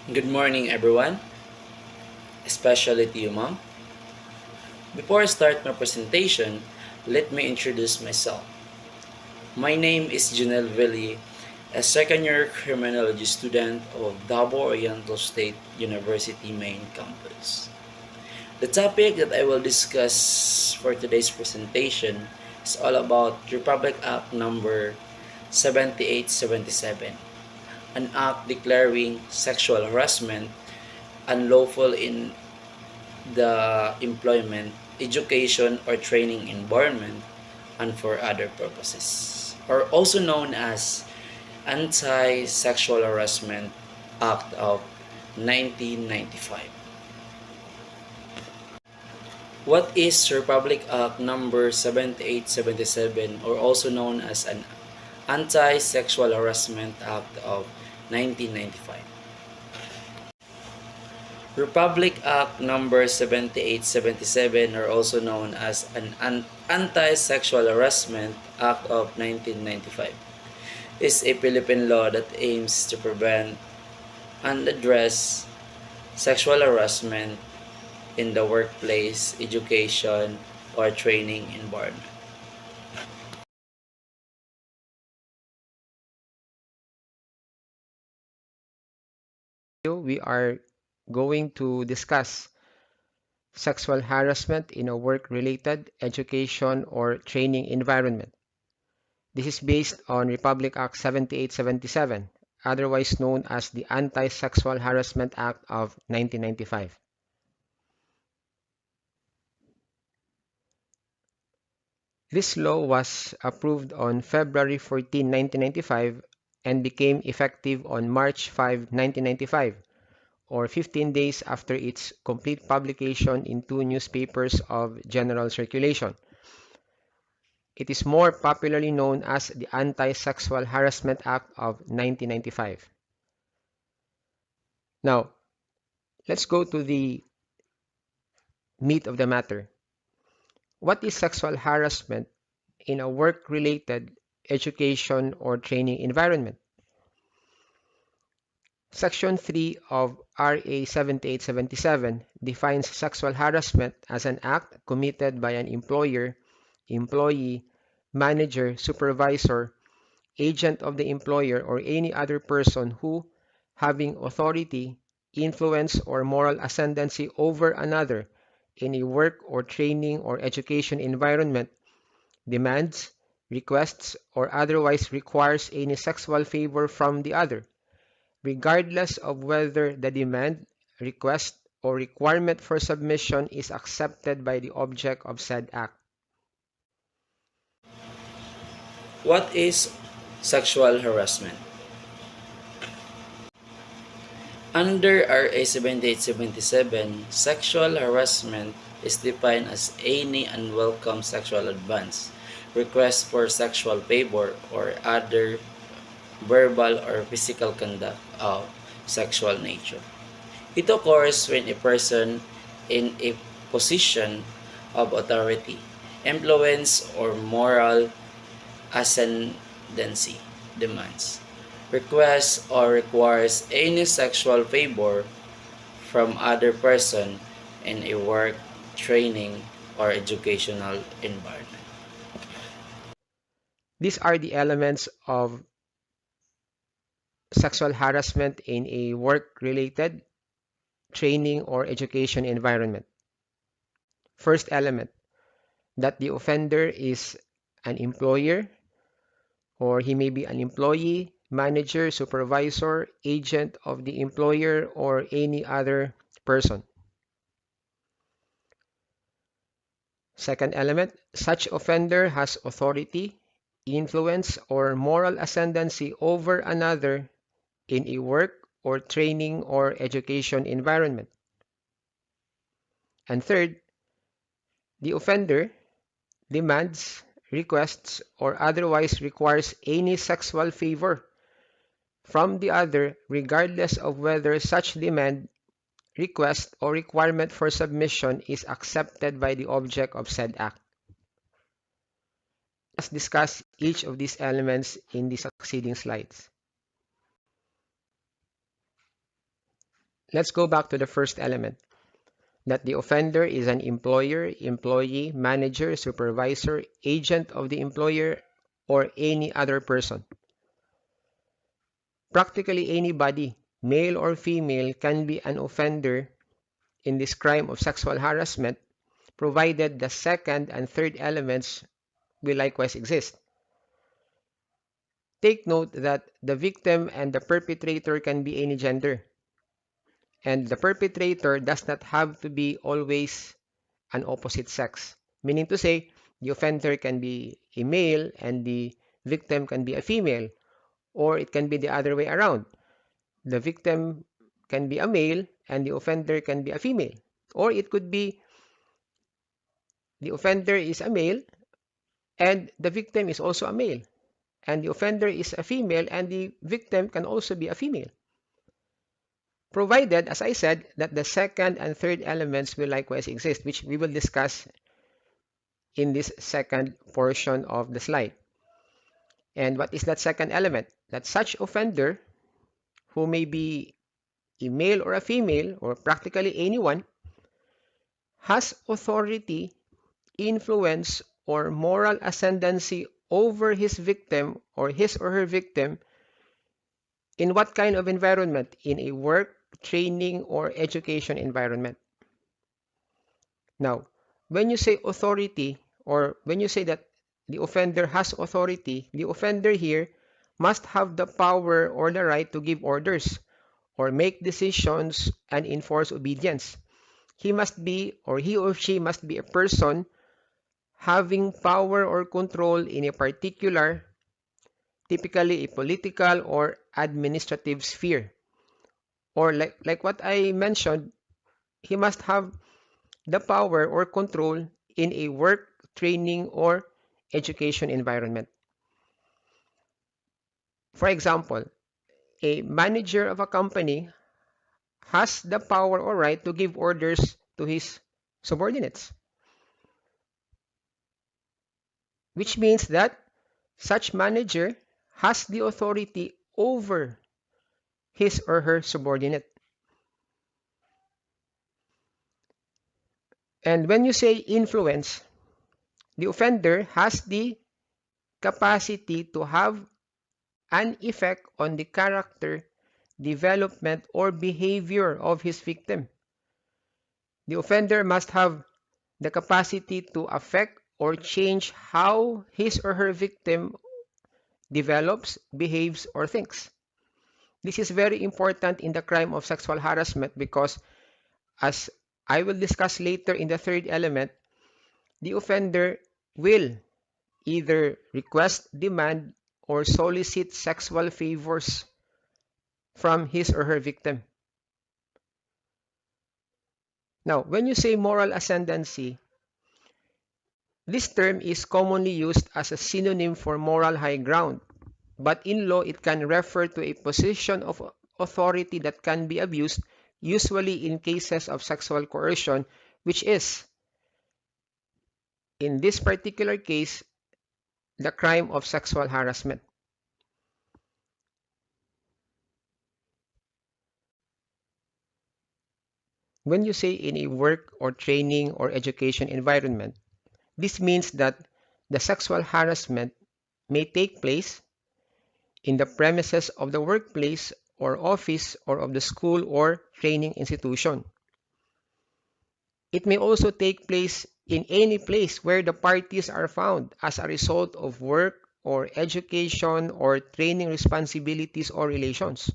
Good morning, everyone, especially to you, Mom. Before I start my presentation, let me introduce myself. My name is Janelle Villi, a second-year criminology student of Davao Oriental State University main campus. The topic that I will discuss for today's presentation is all about Republic Act number 7877, an act declaring sexual harassment unlawful in the employment, education, or training environment, and for other purposes, or also known as Anti-Sexual Harassment Act of 1995. What is Republic Act number 7877, or also known as an Anti-Sexual Harassment Act of 1995? Republic Act number 7877, or also known as an Anti-Sexual Harassment Act of 1995, is a Philippine law that aims to prevent and address sexual harassment in the workplace, education, or training environment. We are going to discuss sexual harassment in a work-related education or training environment. This is based on Republic Act 7877, otherwise known as the Anti-Sexual Harassment Act of 1995. This law was approved on February 14, 1995 and became effective on March 5, 1995, or 15 days after its complete publication in two newspapers of general circulation. It is more popularly known as the Anti-Sexual Harassment Act of 1995. Now, let's go to the meat of the matter. What is sexual harassment in a work-related education or training environment? Section 3 of RA 7877 defines sexual harassment as an act committed by an employer, employee, manager, supervisor, agent of the employer, or any other person who, having authority, influence, or moral ascendancy over another in a work or training or education environment, demands, requests, or otherwise requires any sexual favor from the other, regardless of whether the demand, request, or requirement for submission is accepted by the object of said act. What is sexual harassment? Under RA 7877, sexual harassment is defined as any unwelcome sexual advance, request for sexual favor, or other verbal or physical conduct of sexual nature. It occurs when a person in a position of authority, influence, or moral ascendancy demands, requests, or requires any sexual favor from other person in a work, training, or educational environment. These are the elements of sexual harassment in a work-related training or education environment. First element, that the offender is an employer, or he may be an employee, manager, supervisor, agent of the employer, or any other person. Second element, such offender has authority, influence, or moral ascendancy over another in a work or training or education environment. And third, the offender demands, requests, or otherwise requires any sexual favor from the other, regardless of whether such demand, request, or requirement for submission is accepted by the object of said act. Let's discuss each of these elements in the succeeding slides. Let's go back to the first element, that the offender is an employer, employee, manager, supervisor, agent of the employer, or any other person. Practically anybody, male or female, can be an offender in this crime of sexual harassment, provided the second and third elements will likewise exist. Take note that the victim and the perpetrator can be any gender, and the perpetrator does not have to be always an opposite sex. Meaning to say, the offender can be a male and the victim can be a female, or it can be the other way around. The victim can be a male and the offender can be a female. Or it could be the offender is a male and the victim is also a male. And the offender is a female and the victim can also be a female. Provided, as I said, that the second and third elements will likewise exist, which we will discuss in this second portion of the slide. And what is that second element? That such offender, who may be a male or a female, or practically anyone, has authority, influence, or moral ascendancy over his victim or his or her victim in what kind of environment? In a work, training, or education environment. Now, when you say authority, or when you say that the offender has authority, the offender here must have the power or the right to give orders or make decisions and enforce obedience. He must be, or he or she must be, a person having power or control in a particular, typically a political or administrative sphere. Or like what I mentioned, he must have the power or control in a work, training, or education environment. For example, a manager of a company has the power or right to give orders to his subordinates, which means that such manager has the authority over his or her subordinate. And when you say influence, the offender has the capacity to have an effect on the character, development, or behavior of his victim. The offender must have the capacity to affect or change how his or her victim develops, behaves, or thinks. This is very important in the crime of sexual harassment because, as I will discuss later in the third element, the offender will either request, demand, or solicit sexual favors from his or her victim. Now, when you say moral ascendancy, this term is commonly used as a synonym for moral high ground, but in law it can refer to a position of authority that can be abused, usually in cases of sexual coercion, which is, in this particular case, the crime of sexual harassment. When you say in a work or training or education environment, this means that the sexual harassment may take place in the premises of the workplace or office or of the school or training institution. It may also take place in any place where the parties are found as a result of work or education or training responsibilities or relations.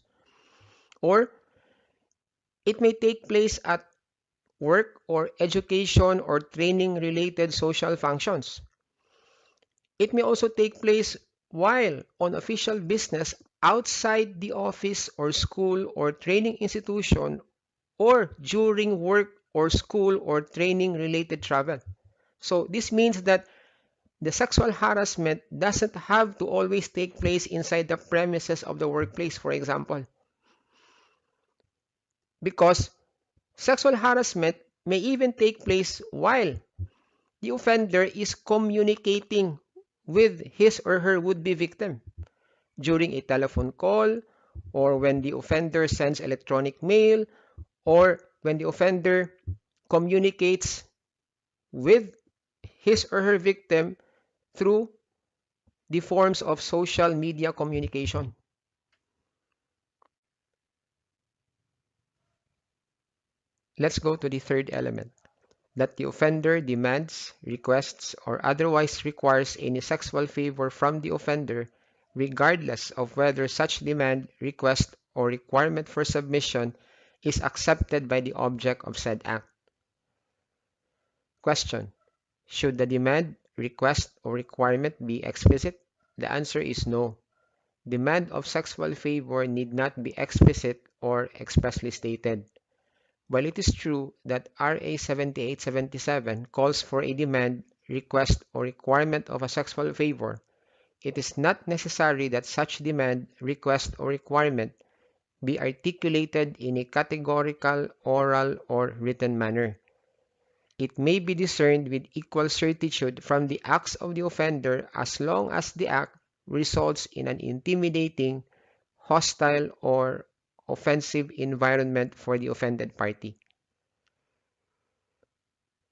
Or it may take place at work or education or training related social functions. It may also take place while on official business outside the office or school or training institution or during work or school or training related travel. So this means that the sexual harassment doesn't have to always take place inside the premises of the workplace, for example, because sexual harassment may even take place while the offender is communicating with his or her would-be victim during a telephone call, or when the offender sends electronic mail, or when the offender communicates with his or her victim through the forms of social media communication. Let's go to the third element, that the offender demands, requests, or otherwise requires any sexual favor from the offender, regardless of whether such demand, request, or requirement for submission is accepted by the object of said act. Question: should the demand, request, or requirement be explicit? The answer is no. Demand of sexual favor need not be explicit or expressly stated. While it is true that RA 7877 calls for a demand, request, or requirement of a sexual favor, it is not necessary that such demand, request, or requirement be articulated in a categorical, oral, or written manner. It may be discerned with equal certitude from the acts of the offender as long as the act results in an intimidating, hostile, or offensive environment for the offended party.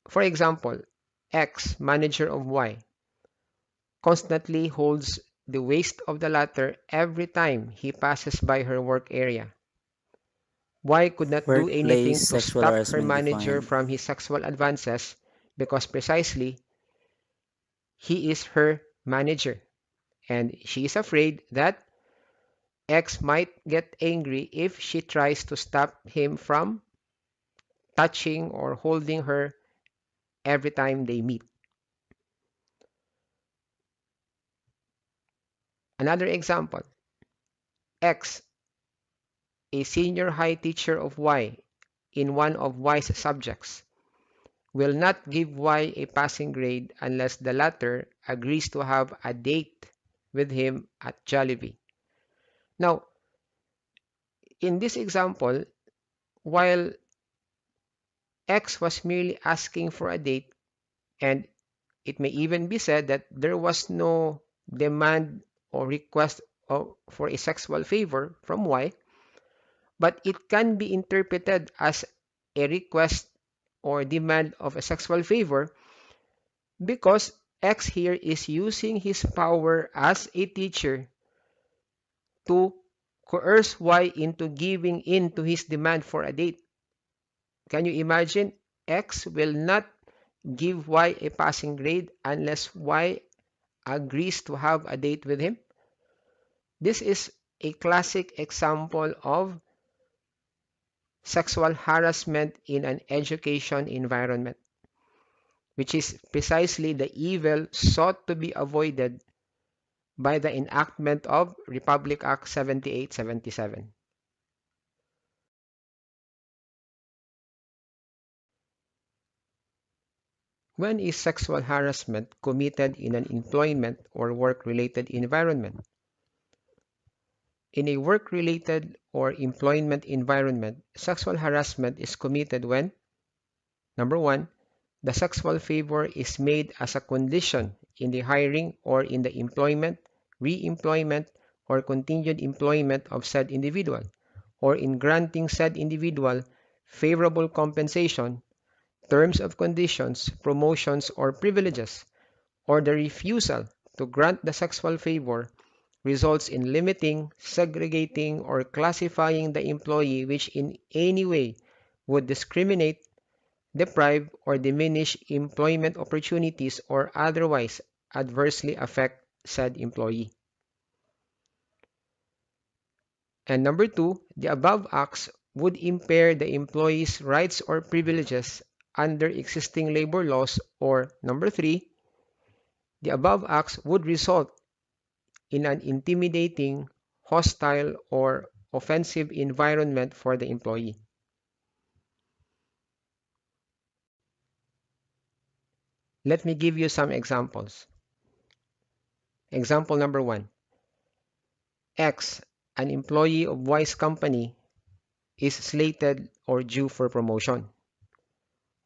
For example, X, manager of Y, constantly holds the waist of the latter every time he passes by her work area. Y could not do anything Workplace to sexual stop her harassment manager defined. from his sexual advances because precisely he is her manager, and she is afraid that X might get angry if she tries to stop him from touching or holding her every time they meet. Another example, X, a senior high teacher of Y in one of Y's subjects, will not give Y a passing grade unless the latter agrees to have a date with him at Jollibee. Now, in this example, while X was merely asking for a date, and it may even be said that there was no demand or request for a sexual favor from Y, but it can be interpreted as a request or demand of a sexual favor because X here is using his power as a teacher to coerce Y into giving in to his demand for a date. Can you imagine? X will not give Y a passing grade unless Y agrees to have a date with him. This is a classic example of sexual harassment in an education environment, which is precisely the evil sought to be avoided by the enactment of Republic Act 7877. When is sexual harassment committed in an employment or work-related environment? In a work-related or employment environment, sexual harassment is committed when: number one, the sexual favor is made as a condition in the hiring or in the employment, re-employment, or continued employment of said individual, or in granting said individual favorable compensation, terms of conditions, promotions, or privileges, or the refusal to grant the sexual favor results in limiting, segregating, or classifying the employee which in any way would discriminate, deprive, or diminish employment opportunities or otherwise adversely affect said employee. And number two, the above acts would impair the employee's rights or privileges under existing labor laws, or number three, the above acts would result in an intimidating, hostile, or offensive environment for the employee. Let me give you some examples. Example number one, X, an employee of Y's company, is slated or due for promotion.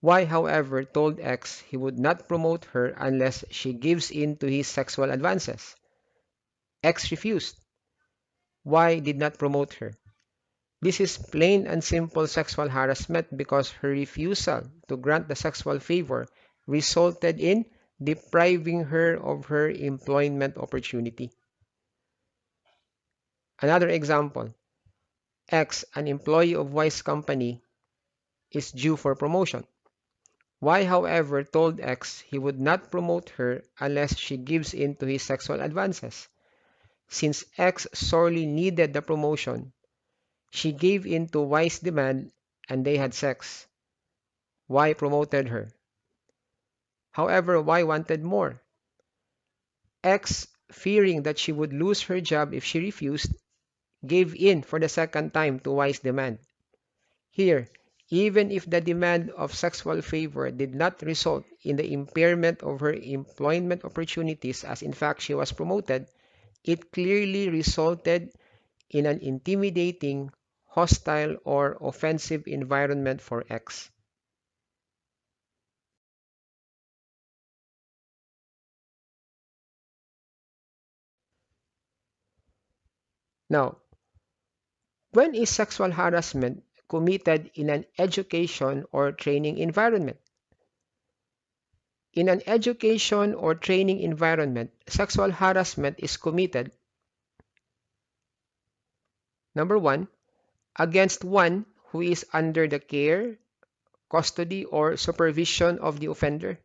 Y, however, told X he would not promote her unless she gives in to his sexual advances. X refused. Y did not promote her. This is plain and simple sexual harassment because her refusal to grant the sexual favor resulted in depriving her of her employment opportunity. Another example, X, an employee of Y's company, is due for promotion. Y, however, told X he would not promote her unless she gives in to his sexual advances. Since X sorely needed the promotion, she gave in to Y's demand and they had sex. Y promoted her. However, Y wanted more. X, fearing that she would lose her job if she refused, gave in for the second time to Y's demand. Here, even if the demand of sexual favor did not result in the impairment of her employment opportunities as in fact she was promoted, it clearly resulted in an intimidating, hostile, or offensive environment for X. Now, when is sexual harassment committed in an education or training environment? In an education or training environment, sexual harassment is committed, number one, against one who is under the care, custody, or supervision of the offender,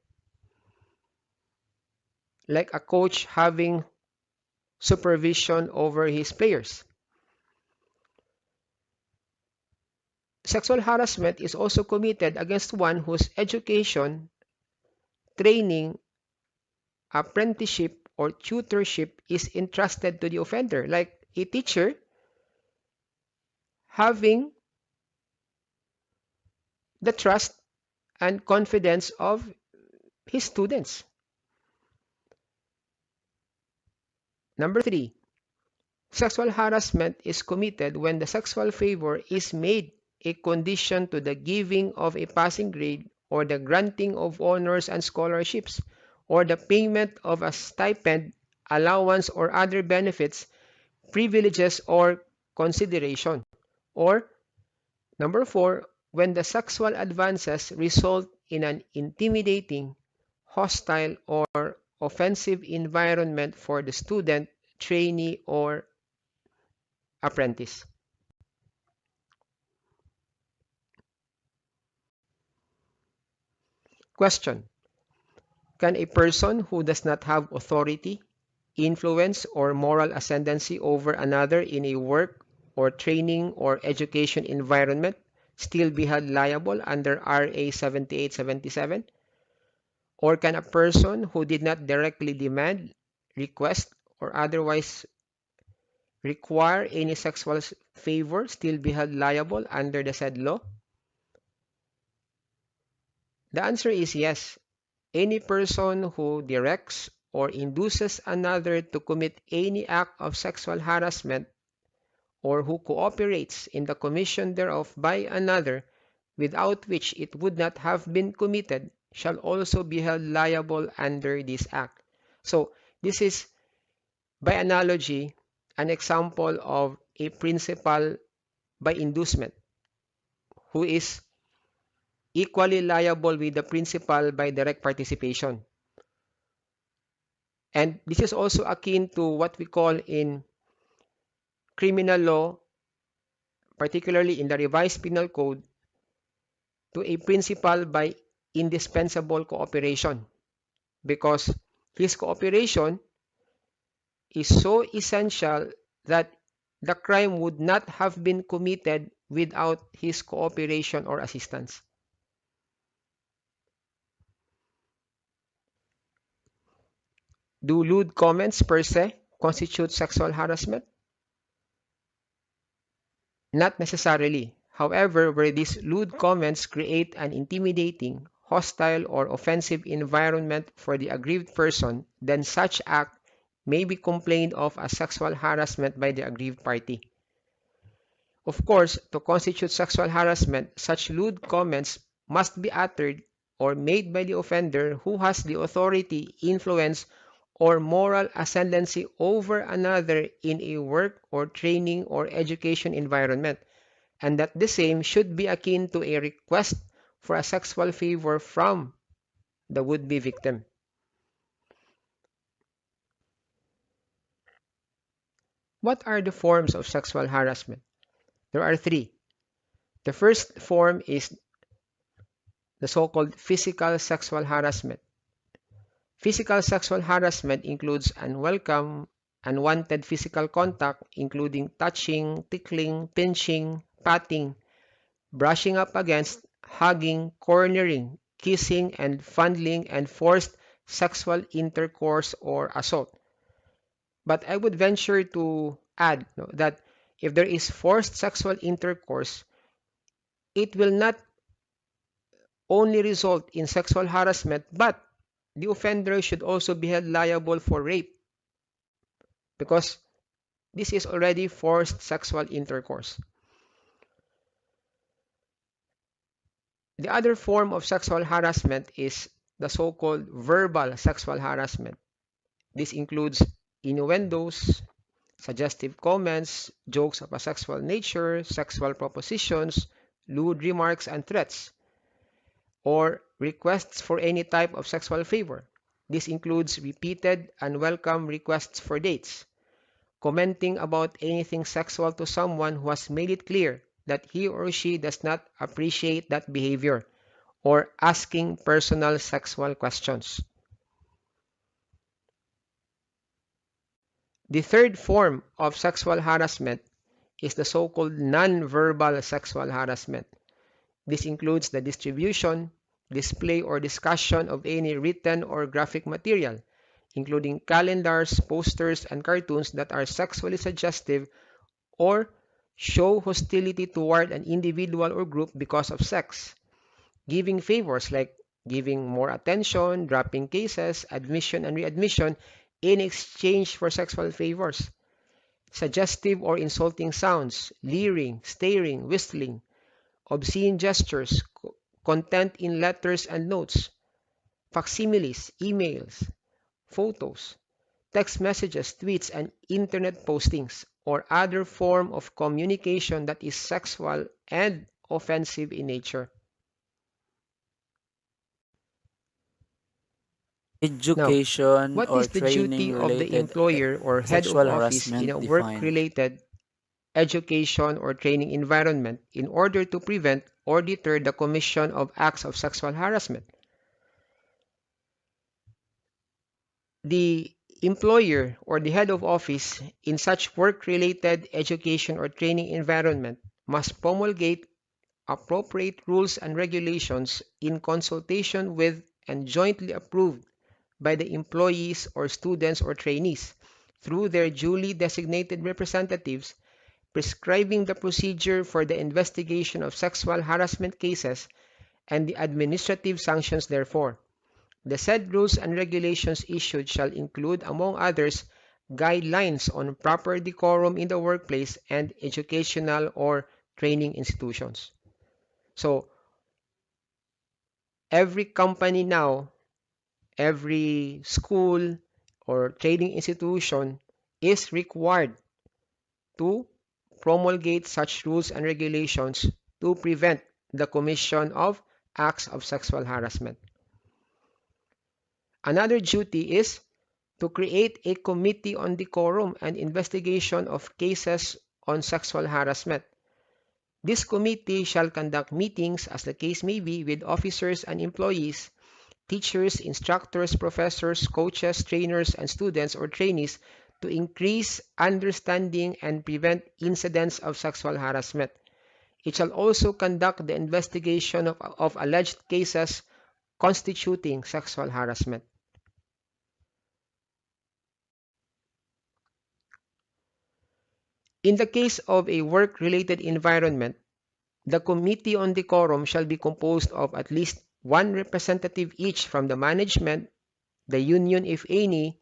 like a coach having supervision over his players. Sexual harassment is also committed against one whose education, training, apprenticeship, or tutorship is entrusted to the offender, like a teacher having the trust and confidence of his students. Number three, sexual harassment is committed when the sexual favor is made a condition to the giving of a passing grade or the granting of honors and scholarships or the payment of a stipend, allowance, or other benefits, privileges, or consideration. Or number four, when the sexual advances result in an intimidating, hostile, or offensive environment for the student, trainee, or apprentice. Question: can a person who does not have authority, influence, or moral ascendancy over another in a work or training or education environment still be held liable under RA 7877? Or can a person who did not directly demand, request, or otherwise require any sexual favor still be held liable under the said law? The answer is yes. Any person who directs or induces another to commit any act of sexual harassment or who cooperates in the commission thereof by another without which it would not have been committed shall also be held liable under this act. So, this is, by analogy, an example of a principal by inducement who is equally liable with the principal by direct participation. And this is also akin to what we call in criminal law, particularly in the revised penal code, to a principal by indispensable cooperation because his cooperation is so essential that the crime would not have been committed without his cooperation or assistance. Do lewd comments per se constitute sexual harassment? Not necessarily. However, where these lewd comments create an intimidating, hostile, or offensive environment for the aggrieved person, then such act may be complained of as sexual harassment by the aggrieved party. Of course, to constitute sexual harassment, such lewd comments must be uttered or made by the offender who has the authority, influence, or moral ascendancy over another in a work or training or education environment, and that the same should be akin to a request for a sexual favor from the would-be victim. What are the forms of sexual harassment? There are three. The first form is the so-called physical sexual harassment. Physical sexual harassment includes unwelcome, unwanted physical contact, including touching, tickling, pinching, patting, brushing up against, hugging, cornering, kissing, and fondling, and forced sexual intercourse or assault. But I would venture to add that if there is forced sexual intercourse, it will not only result in sexual harassment, but the offender should also be held liable for rape because this is already forced sexual intercourse. The other form of sexual harassment is the so-called verbal sexual harassment. This includes innuendos, suggestive comments, jokes of a sexual nature, sexual propositions, lewd remarks and threats, or requests for any type of sexual favor. This includes repeated unwelcome requests for dates, commenting about anything sexual to someone who has made it clear that he or she does not appreciate that behavior, or asking personal sexual questions. The third form of sexual harassment is the so-called non-verbal sexual harassment. This includes the distribution, display, or discussion of any written or graphic material, including calendars, posters, and cartoons that are sexually suggestive or show hostility toward an individual or group because of sex. Giving favors like giving more attention, dropping cases, admission and readmission in exchange for sexual favors. Suggestive or insulting sounds, leering, staring, whistling, obscene gestures, content in letters and notes, facsimiles, emails, photos, text messages, tweets, and internet postings, or other form of communication that is sexual and offensive in nature. Now, Education what or is the training duty of the related employer or head of sexual office in a harassment defined. work-related education or training environment in order to prevent or deter the commission of acts of sexual harassment? The employer or the head of office in such work-related education or training environment must promulgate appropriate rules and regulations in consultation with and jointly approved by the employees or students or trainees through their duly designated representatives, prescribing the procedure for the investigation of sexual harassment cases and the administrative sanctions therefor. The said rules and regulations issued shall include, among others, guidelines on proper decorum in the workplace and educational or training institutions. So, every company now, every school or training institution is required to promulgate such rules and regulations to prevent the commission of acts of sexual harassment. Another duty is to create a committee on decorum and investigation of cases on sexual harassment. This committee shall conduct meetings as the case may be with officers and employees, teachers, instructors, professors, coaches, trainers, and students or trainees to increase understanding and prevent incidents of sexual harassment. It shall also conduct the investigation of alleged cases constituting sexual harassment. In the case of a work-related environment, the Committee on Decorum shall be composed of at least one representative each from the management, the union if any,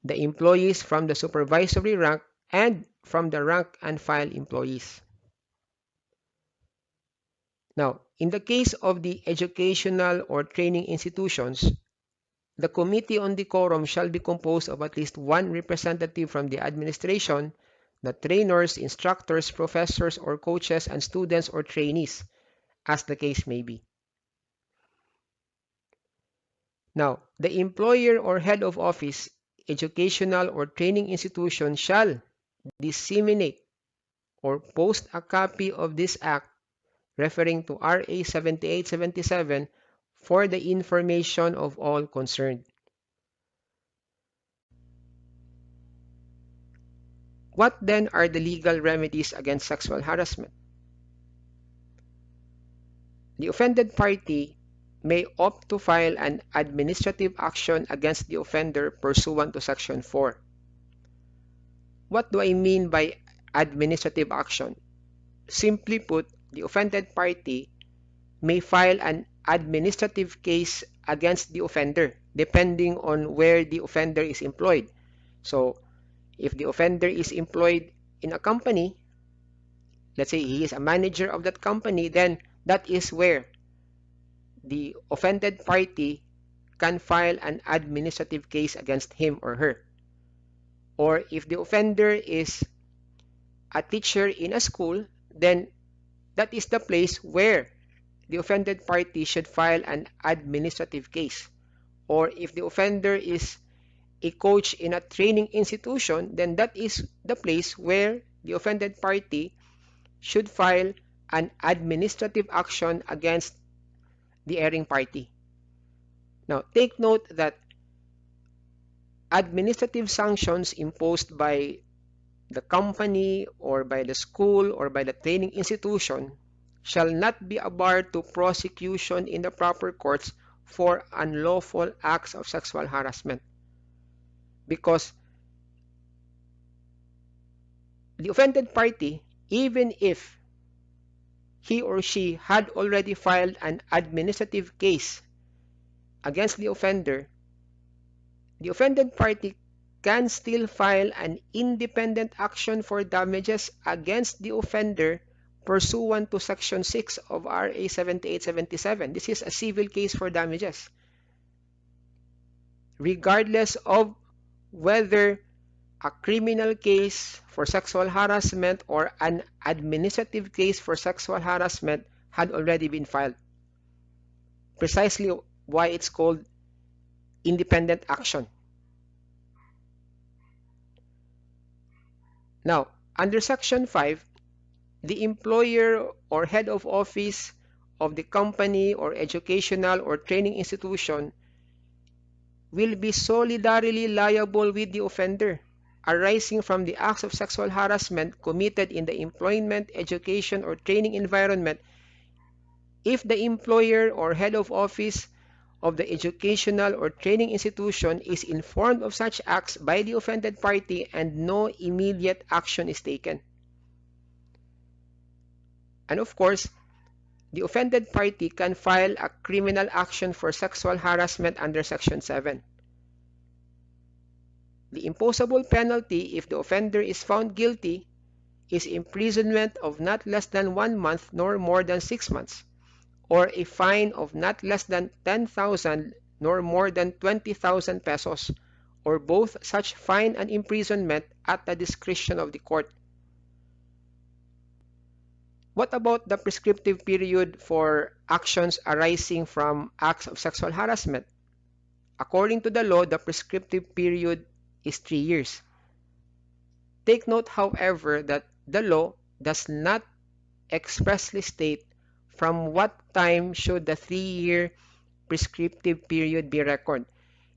the employees from the supervisory rank, and from the rank and file employees. Now, in the case of the educational or training institutions, the Committee on Decorum shall be composed of at least one representative from the administration, the trainers, instructors, professors, or coaches, and students or trainees, as the case may be. Now, the employer or head of office, educational or training institution shall disseminate or post a copy of this act referring to RA 7877 for the information of all concerned. What then are the legal remedies against sexual harassment? The offended party may opt to file an administrative action against the offender pursuant to Section 4. What do I mean by administrative action? Simply put, the offended party may file an administrative case against the offender depending on where the offender is employed. So, if the offender is employed in a company, let's say he is a manager of that company, then that is where the offended party can file an administrative case against him or her. Or if the offender is a teacher in a school, then that is the place where the offended party should file an administrative case. Or if the offender is a coach in a training institution, then that is the place where the offended party should file an administrative action against the erring party. Now, take note that administrative sanctions imposed by the company or by the school or by the training institution shall not be a bar to prosecution in the proper courts for unlawful acts of sexual harassment, because the offended party, even if he or she had already filed an administrative case against the offended party can still file an independent action for damages against the offender pursuant to Section 6 of RA 7877. This is a civil case for damages, regardless of whether a criminal case for sexual harassment or an administrative case for sexual harassment had already been filed. Precisely why it's called independent action. Now, under Section 5, the employer or head of office of the company or educational or training institution will be solidarily liable with the offender arising from the acts of sexual harassment committed in the employment, education, or training environment if the employer or head of office of the educational or training institution is informed of such acts by the offended party and no immediate action is taken. And of course, the offended party can file a criminal action for sexual harassment under Section 7. The imposable penalty if the offender is found guilty is imprisonment of not less than 1 month nor more than 6 months, or a fine of not less than 10,000 nor more than 20,000 pesos, or both such fine and imprisonment at the discretion of the court. What about the prescriptive period for actions arising from acts of sexual harassment? According to the law, the prescriptive period is 3 years. Take note, however, that the law does not expressly state from what time should the 3-year prescriptive period be reckoned.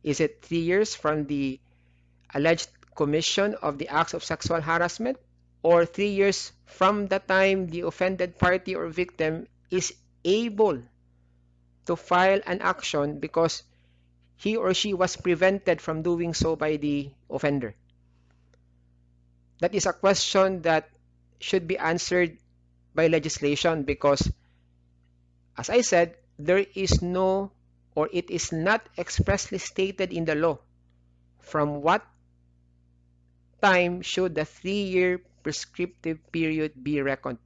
Is it 3 years from the alleged commission of the acts of sexual harassment, or 3 years from the time the offended party or victim is able to file an action because he or she was prevented from doing so by the offender? That is a question that should be answered by legislation because, as I said, there is no, or it is not expressly stated in the law from what time should the 3-year prescriptive period be reckoned.